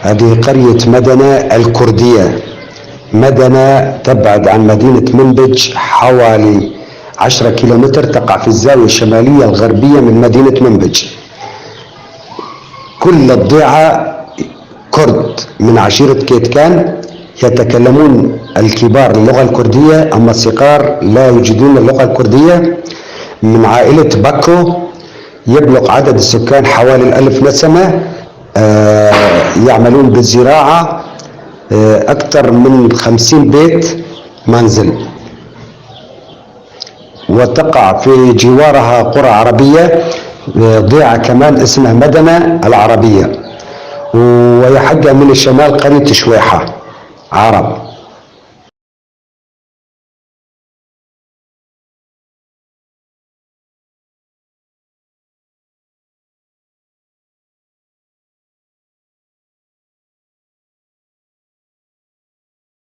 هذه قرية مدنة الكردية. مدنة تبعد عن مدينة منبج حوالي 10 كيلومتر، تقع في الزاوية الشمالية الغربية من مدينة منبج. كل الضيعة كرد من عشيرة كيتكان، يتكلمون الكبار اللغة الكردية، أما الصغار لا يجيدون اللغة الكردية. من عائلة باكو يبلغ عدد السكان حوالي 1000 نسمة. يعملون بالزراعة، أكثر من 50 بيت منزل. وتقع في جوارها قرى عربية، ضيعة كمان اسمها مدنة العربية، ويحدها من الشمال قرية شويحة عرب.